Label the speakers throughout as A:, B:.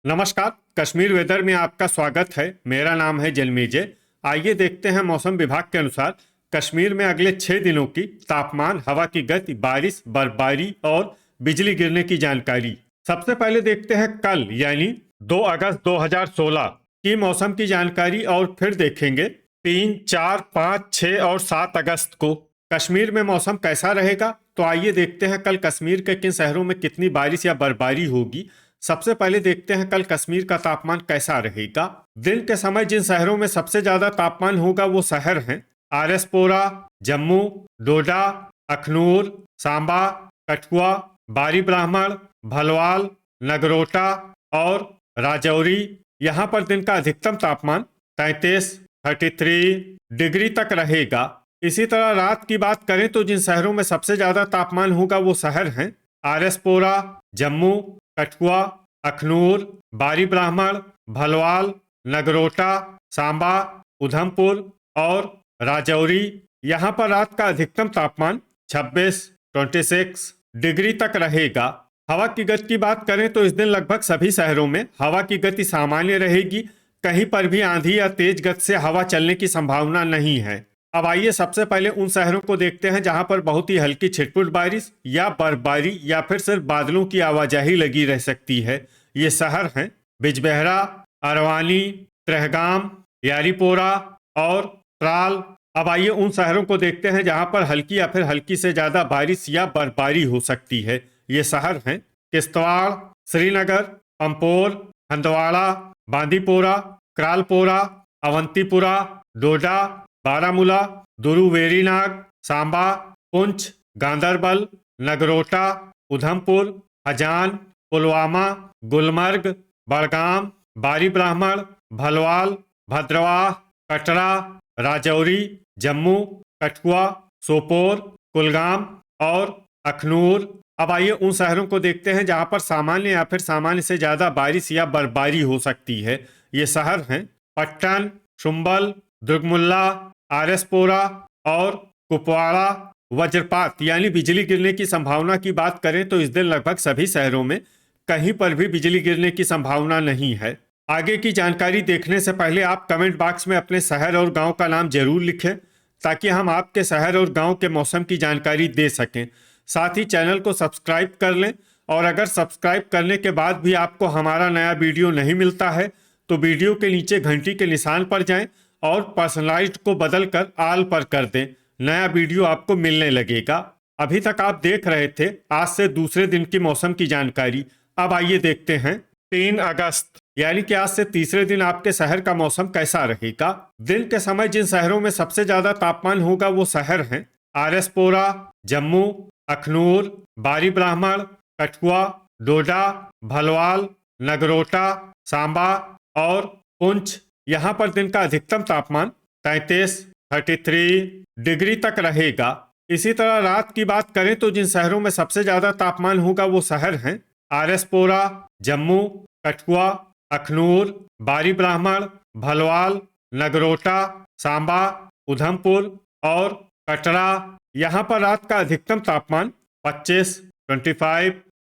A: नमस्कार। कश्मीर वेदर में आपका स्वागत है। मेरा नाम है जलमेजय। आइए देखते हैं मौसम विभाग के अनुसार कश्मीर में अगले 6 दिनों की तापमान, हवा की गति, बारिश, बर्फबारी और बिजली गिरने की जानकारी। सबसे पहले देखते हैं कल यानी 2 अगस्त 2016 की मौसम की जानकारी और फिर देखेंगे 3, 4, 5, 6 और 7 अगस्त को कश्मीर में मौसम कैसा रहेगा। तो आइए देखते हैं कल कश्मीर के किन शहरों में कितनी बारिश या बर्फबारी होगी। सबसे पहले देखते हैं कल कश्मीर का तापमान कैसा रहेगा। दिन के समय जिन शहरों में सबसे ज्यादा तापमान होगा वो शहर हैं आरएसपोरा, जम्मू, डोडा, अखनूर, सांबा, कठुआ, बारी ब्राह्मण, भलवाल, नगरोटा और राजौरी। यहाँ पर दिन का अधिकतम तापमान 33 डिग्री तक रहेगा। इसी तरह रात की बात करें तो जिन शहरों में सबसे ज्यादा तापमान होगा वो शहर हैं आरएसपोरा, जम्मू, कठुआ, अखनूर, बारी ब्राह्मण, भलवाल, नगरोटा, सांबा, उधमपुर और राजौरी। यहाँ पर रात का अधिकतम तापमान 26 डिग्री तक रहेगा। हवा की गति की बात करें तो इस दिन लगभग सभी शहरों में हवा की गति सामान्य रहेगी। कहीं पर भी आंधी या तेज गति से हवा चलने की संभावना नहीं है। अब आइए सबसे पहले उन शहरों को देखते हैं जहां पर बहुत ही हल्की छिटपुट बारिश या बर्फबारी या फिर सिर्फ बादलों की आवाजाही लगी रह सकती है। ये शहर हैं बिजबेहरा, अरवानी, त्रेहगाम, यारीपोरा और त्राल। अब आइए उन शहरों को देखते हैं जहां पर हल्की या फिर हल्की से ज्यादा बारिश या बर्फबारी हो सकती है। ये शहर हैं किश्तवाड़, श्रीनगर, पंपोर, हंदवाड़ा, बांदीपोरा, क्रालपोरा, अवंतीपुरा, डोडा, बारामूला, दुरू वेरीनाग, सांबा, पुंछ, गांदरबल, नगरोटा, उधमपुर, हजान, पुलवामा, गुलमर्ग, बड़गाम, बारी ब्राह्मण, भलवाल, भद्रवाह, कटरा, राजौरी, जम्मू, कठुआ, सोपोर, कुलगाम और अखनूर। अब आइए उन शहरों को देखते हैं जहां पर सामान्य या फिर सामान्य से ज्यादा बारिश या बर्फबारी हो सकती है। ये शहर हैं पट्टन, शुम्बल, दुर्गमुल्ला, आरएसपोरा और कुपवाड़ा। वज्रपात यानी बिजली गिरने की संभावना की बात करें तो इस दिन लगभग सभी शहरों में कहीं पर भी बिजली गिरने की संभावना नहीं है। आगे की जानकारी देखने से पहले आप कमेंट बॉक्स में अपने शहर और गांव का नाम जरूर लिखें ताकि हम आपके शहर और गांव के मौसम की जानकारी दे सकें। साथ ही चैनल को सब्सक्राइब कर लें और अगर सब्सक्राइब करने के बाद भी आपको हमारा नया वीडियो नहीं मिलता है तो वीडियो के नीचे घंटी के निशान पर जाएं और पर्सनलाइज्ड को बदलकर आल पर कर दें। नया वीडियो आपको मिलने लगेगा। अभी तक आप देख रहे थे आज से दूसरे दिन की मौसम की जानकारी। अब आइए देखते हैं 3 अगस्त यानी कि आज से तीसरे दिन आपके शहर का मौसम कैसा रहेगा। दिन के समय जिन शहरों में सबसे ज्यादा तापमान होगा वो शहर हैं आरएसपोरा, जम्मू, अखनूर, बारी ब्राह्मण, कठुआ, डोडा, भलवाल, नगरोटा, सांबा और पुंछ। यहाँ पर दिन का अधिकतम तापमान 33 डिग्री तक रहेगा। इसी तरह रात की बात करें तो जिन शहरों में सबसे ज्यादा तापमान होगा वो शहर हैं आरएसपोरा, जम्मू, कठुआ, अखनूर, बारी ब्राह्मण, भलवाल, नगरोटा, सांबा, उधमपुर और कटरा। यहाँ पर रात का अधिकतम तापमान 25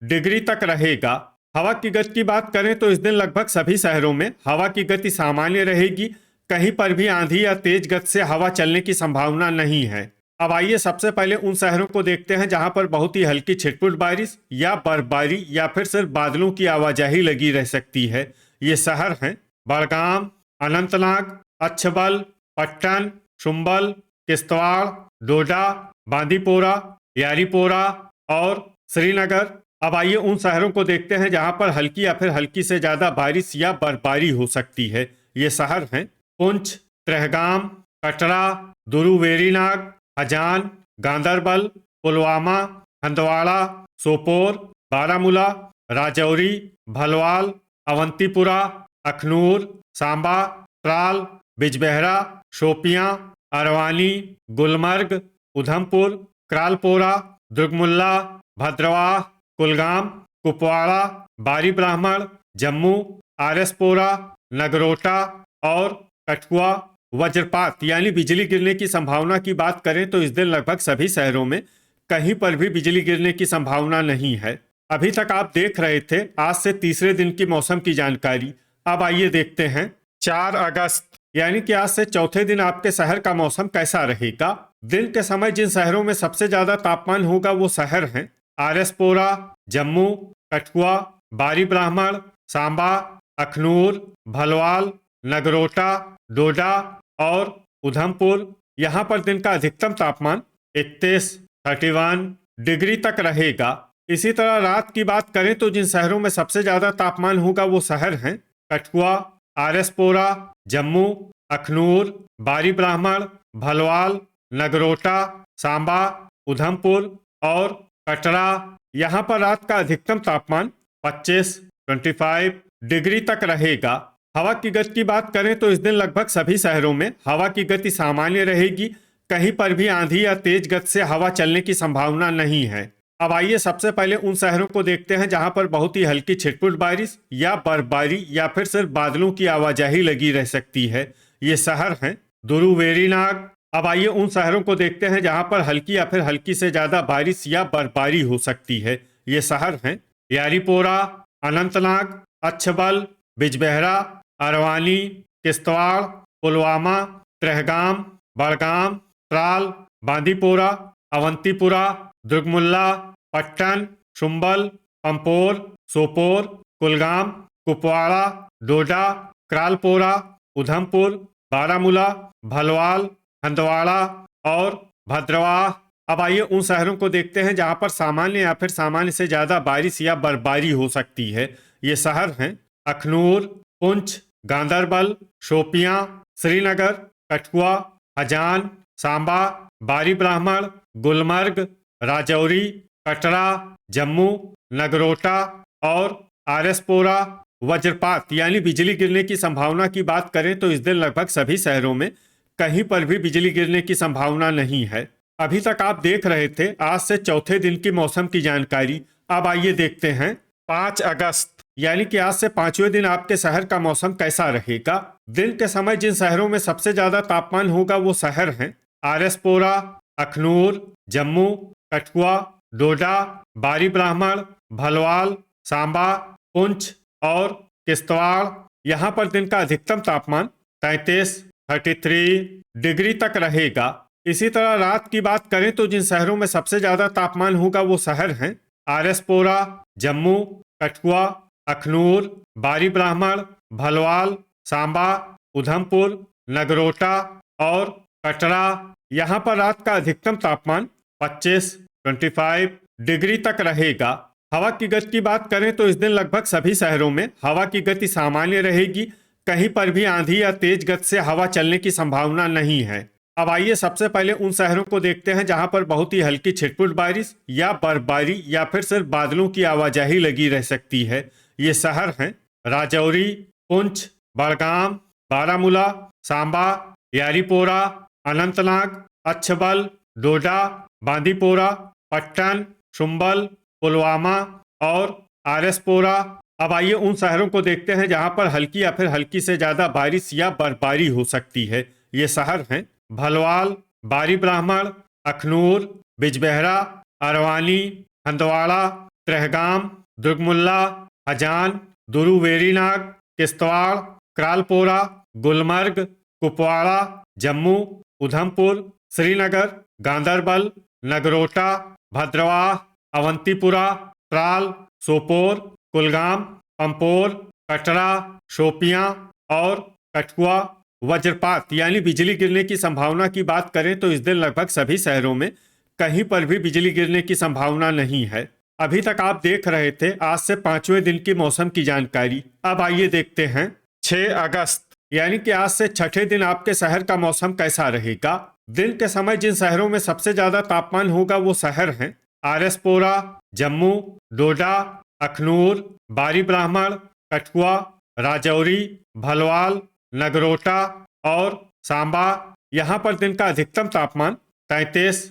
A: डिग्री तक रहेगा। हवा की गति की बात करें तो इस दिन लगभग सभी शहरों में हवा की गति सामान्य रहेगी। कहीं पर भी आंधी या तेज गति से हवा चलने की संभावना नहीं है। अब आइए सबसे पहले उन शहरों को देखते हैं जहां पर बहुत ही हल्की छिटपुट बारिश या बर्फबारी या फिर सिर्फ बादलों की आवाजाही लगी रह सकती है। ये शहर हैं बड़गाम, अनंतनाग, अच्छबल, पट्टन, शुम्बल, किश्तवाड़, डोडा, बांदीपोरा, यारीपोरा और श्रीनगर। अब आइए उन शहरों को देखते हैं जहां पर हल्की या फिर हल्की से ज्यादा बारिश या बर्फबारी हो सकती है। ये शहर हैं पुंछ, त्रेहगाम, कटरा, दुरू वेरीनाग, हजान, गांदरबल, पुलवामा, हंदवाड़ा, सोपोर, बारामूला, राजौरी, भलवाल, अवंतीपुरा, अखनूर, सांबा, त्राल, बिजबेहरा, शोपियां, अरवानी, गुलमर्ग, उधमपुर, क्रालपोरा, दुर्गमुल्ला, भद्रवाह, कुलगाम, कुपवाड़ा, बारी ब्राह्मण, जम्मू, आरएसपोरा, नगरोटा और कठुआ। वज्रपात यानी बिजली गिरने की संभावना की बात करें तो इस दिन लगभग सभी शहरों में कहीं पर भी बिजली गिरने की संभावना नहीं है। अभी तक आप देख रहे थे आज से तीसरे दिन की मौसम की जानकारी। अब आइए देखते हैं 4 अगस्त यानी कि आज से चौथे दिन आपके शहर का मौसम कैसा रहेगा। दिन के समय जिन शहरों में सबसे ज्यादा तापमान होगा वो शहर हैं आरएसपोरा, जम्मू, कठुआ, बारी ब्राह्मण, सांबा, अखनूर, भलवाल, नगरोटा, डोडा और उधमपुर। यहाँ पर दिन का अधिकतम तापमान 31 डिग्री तक रहेगा। इसी तरह रात की बात करें तो जिन शहरों में सबसे ज्यादा तापमान होगा वो शहर हैं कठुआ, आरएसपोरा, जम्मू, अखनूर, बारी ब्राह्मण, भलवाल, नगरोटा, सांबा, उधमपुर और कटरा। यहाँ पर रात का अधिकतम तापमान 25 डिग्री तक रहेगा। हवा की गति की बात करें तो इस दिन लगभग सभी शहरों में हवा की गति सामान्य रहेगी। कहीं पर भी आंधी या तेज गति से हवा चलने की संभावना नहीं है। अब आइए सबसे पहले उन शहरों को देखते हैं जहां पर बहुत ही हल्की छिटपुट बारिश या बर्फबारी या फिर सिर्फ बादलों की आवाजाही लगी रह सकती है। ये शहर हैं दुरू, वेरीनाग। अब आइए उन शहरों को देखते हैं जहां पर हल्की या फिर हल्की से ज्यादा बारिश या बर्फबारी हो सकती है। ये शहर हैं यारीपोरा, अनंतनाग, अच्छबल, बिजबेहरा, अरवानी, किश्तवाड़, पुलवामा, त्रेहगाम, बड़गाम, त्राल, बांदीपोरा, अवंतीपुरा, दुर्गमुल्ला, पट्टन, शुम्बल, पंपोर, सोपोर, कुलगाम, कुपवाड़ा, डोडा, क्रालपोरा, उधमपुर, बारामूला, भलवाल, हंदवाड़ा और भद्रवाह। अब आइए उन शहरों को देखते हैं जहां पर सामान्य या फिर सामान्य से ज्यादा बारिश या बर्फबारी हो सकती है। ये शहर हैं अखनूर, पुंछ, गांदरबल, शोपियां, श्रीनगर, कठुआ, हजान, सांबा, बारी ब्राह्मण, गुलमर्ग, राजौरी, कटरा, जम्मू, नगरोटा और आरएसपोरा। वज्रपात यानी बिजली गिरने की संभावना की बात करें तो इस दिन लगभग सभी शहरों में कहीं पर भी बिजली गिरने की संभावना नहीं है। अभी तक आप देख रहे थे आज से चौथे दिन की मौसम की जानकारी। अब आइए देखते हैं 5 अगस्त यानी कि आज से पांचवें दिन आपके शहर का मौसम कैसा रहेगा। दिन के समय जिन शहरों में सबसे ज्यादा तापमान होगा वो शहर हैं आरएसपोरा, अखनूर, जम्मू, कठुआ, डोडा, बारी ब्राह्मण, भलवाल, सांबा, पुंछ और किश्तवाड़। यहाँ पर दिन का अधिकतम तापमान 33 डिग्री तक रहेगा। इसी तरह रात की बात करें तो जिन शहरों में सबसे ज्यादा तापमान होगा वो शहर हैं आरएसपोरा, जम्मू, कठुआ, अखनूर, बारी ब्राह्मण, भलवाल, सांबा, उधमपुर, नगरोटा और कटरा। यहाँ पर रात का अधिकतम तापमान 25 डिग्री तक रहेगा। हवा की गति की बात करें तो इस दिन लगभग सभी शहरों में हवा की गति सामान्य रहेगी। कहीं पर भी आंधी या तेज गति से हवा चलने की संभावना नहीं है। अब आइए सबसे पहले उन शहरों को देखते हैं जहां पर बहुत ही हल्की छिटपुट बारिश या बर्फबारी या फिर सिर्फ बादलों की आवाजाही लगी रह सकती है। ये शहर हैं राजौरी, पुंछ, बड़गाम, बारामूला, सांबा, यारीपोरा, अनंतनाग, अच्छबल, डोडा, बांदीपोरा, पट्टन, शुम्बल, पुलवामा और आरएसपोरा। अब आइए उन शहरों को देखते हैं जहां पर हल्की या फिर हल्की से ज्यादा बारिश या बर्फबारी हो सकती है। ये शहर हैं भलवाल, बारी ब्राह्मण, अखनूर, बिजबेहरा, अरवानी, हंदवाड़ा, त्रेहगाम, दुर्गमुल्ला, हजान, दुरू, वेरीनाग, किश्तवाड़, क्रालपोरा, गुलमर्ग, कुपवाड़ा, जम्मू, उधमपुर, श्रीनगर, गांदरबल, नगरोटा, भद्रवाह, अवंतीपुरा, त्राल, सोपोर, कुलगाम, पंपोर, कटरा, शोपियां और कठुआ। वज्रपात यानी बिजली गिरने की संभावना की बात करें तो इस दिन लगभग सभी शहरों में कहीं पर भी बिजली गिरने की संभावना नहीं है। अभी तक आप देख रहे थे आज से पांचवें दिन की मौसम की जानकारी। अब आइए देखते हैं 6 अगस्त यानी कि आज से छठे दिन आपके शहर का मौसम कैसा रहेगा। दिन के समय जिन शहरों में सबसे ज्यादा तापमान होगा वो शहर हैं आरएसपोरा, जम्मू, डोडा, अखनूर, बारी ब्राह्मण, कठुआ, राजौरी, भलवाल, नगरोटा और सांबा। यहाँ पर दिन का अधिकतम तापमान 33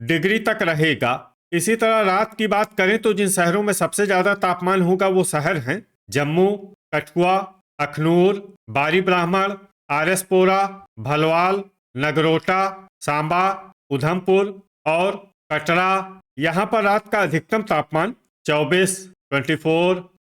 A: डिग्री तक रहेगा। इसी तरह रात की बात करें तो जिन शहरों में सबसे ज्यादा तापमान होगा वो शहर हैं जम्मू, कठुआ, अखनूर, बारी ब्राह्मण, आरएसपोरा, भलवाल, नगरोटा, सांबा, उधमपुर और कटरा। यहाँ पर रात का अधिकतम तापमान 24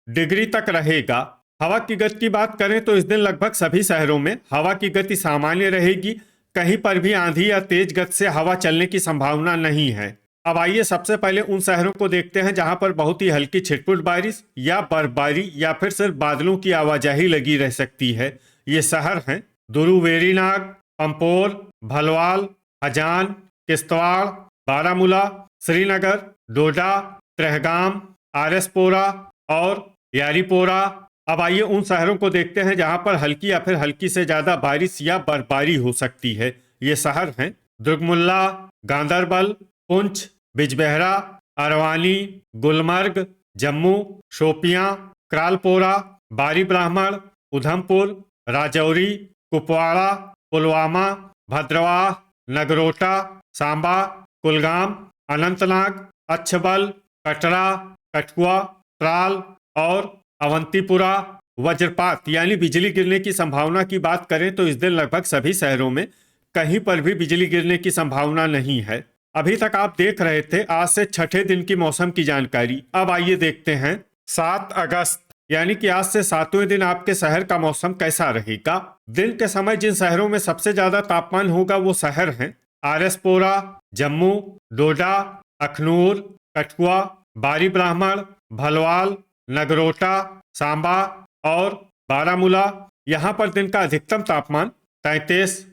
A: डिग्री तक रहेगा। हवा की गति की बात करें तो इस दिन लगभग सभी शहरों में हवा की गति सामान्य रहेगी। कहीं पर भी आंधी या तेज गति से हवा चलने की संभावना नहीं है। अब आइए सबसे पहले उन शहरों को देखते हैं जहां पर बहुत ही हल्की छिटपुट बारिश या बर्फबारी या फिर सिर्फ बादलों की आवाजाही लगी रह सकती है। ये शहर हैं दुरू, वेरीनाग, पंपोर, भलवाल, हजान, किश्तवाड़, बारामूला, श्रीनगर, डोडा, त्रेहगाम, आरएसपोरा और यारीपोरा। अब आइए उन शहरों को देखते हैं जहां पर हल्की या फिर हल्की से ज्यादा बारिश या बर्फबारी हो सकती है। ये शहर हैं दुर्गमुल्ला, गांदरबल, पुंछ, बिजबेहरा, अरवानी, गुलमर्ग, जम्मू, शोपियां, क्रालपोरा, बारी ब्राह्मण, उधमपुर, राजौरी, कुपवाड़ा, पुलवामा, भद्रवाह, नगरोटा, सांबा, कुलगाम, अनंतनाग, अच्छबल, कटरा, कठुआ, त्राल और अवंतीपुरा। वज्रपात यानी बिजली गिरने की संभावना की बात करें तो इस दिन लगभग सभी शहरों में कहीं पर भी बिजली गिरने की संभावना नहीं है। अभी तक आप देख रहे थे आज से छठे दिन की मौसम की जानकारी। अब आइए देखते हैं 7 अगस्त यानी कि आज से 7वें दिन आपके शहर का मौसम कैसा रहेगा। दिन के समय जिन शहरों में सबसे ज्यादा तापमान होगा वो शहर हैं आरएसपोरा, जम्मू, डोडा, अखनूर, कठुआ, बारी ब्राह्मण, भलवाल, नगरोटा, सांबा और बारामूला। यहाँ पर दिन का अधिकतम तापमान 33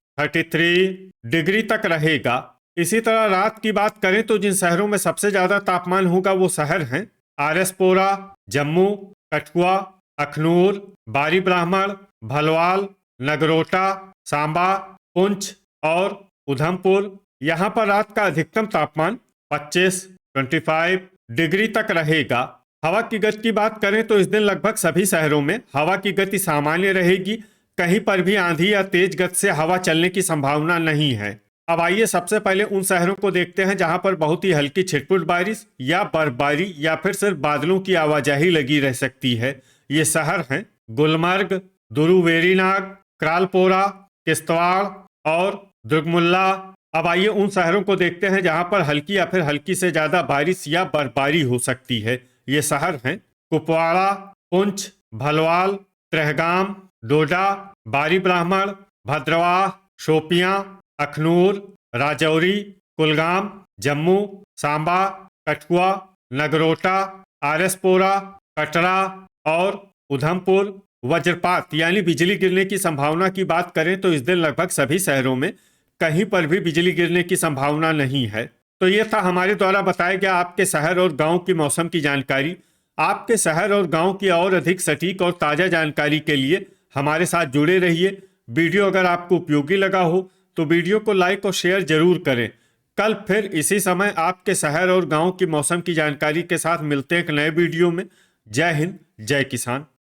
A: डिग्री तक रहेगा। इसी तरह रात की बात करें तो जिन शहरों में सबसे ज्यादा तापमान होगा वो शहर हैं आरएसपोरा, जम्मू, कठुआ, अखनूर, बारी ब्राह्मण, भलवाल, नगरोटा, सांबा, पुंछ और उधमपुर। यहाँ पर रात का अधिकतम तापमान 25 डिग्री तक रहेगा। हवा की गति की बात करें तो इस दिन लगभग सभी शहरों में हवा की गति सामान्य रहेगी। कहीं पर भी आंधी या तेज गति से हवा चलने की संभावना नहीं है। अब आइए सबसे पहले उन शहरों को देखते हैं जहां पर बहुत ही हल्की छिटपुट बारिश या बर्फबारी या फिर सिर्फ बादलों की आवाजाही लगी रह सकती है। ये शहर हैं गुलमर्ग, दुरू, वेरीनाग, क्रालपोरा, किश्तवाड़ और दुर्गमुल्ला। अब आइए उन शहरों को देखते हैं जहां पर हल्की या फिर हल्की से ज्यादा बारिश या बर्फबारी हो सकती है। ये शहर हैं कुपवाड़ा, पुंछ, भलवाल, त्रेहगाम, डोडा, बारी ब्राह्मण, भद्रवाह, शोपियां, अखनूर, राजौरी, कुलगाम, जम्मू, सांबा, कठुआ, नगरोटा, आरएसपोरा, कटरा और उधमपुर। वज्रपात यानी बिजली गिरने की संभावना की बात करें तो इस दिन लगभग सभी शहरों में कहीं पर भी बिजली गिरने की संभावना नहीं है। तो ये था हमारे द्वारा बताया गया आपके शहर और गांव की मौसम की जानकारी। आपके शहर और गांव की और अधिक सटीक और ताज़ा जानकारी के लिए हमारे साथ जुड़े रहिए। वीडियो अगर आपको उपयोगी लगा हो तो वीडियो को लाइक और शेयर जरूर करें। कल फिर इसी समय आपके शहर और गांव की मौसम की जानकारी के साथ मिलते हैं एक नए वीडियो में। जय हिंद, जय किसान।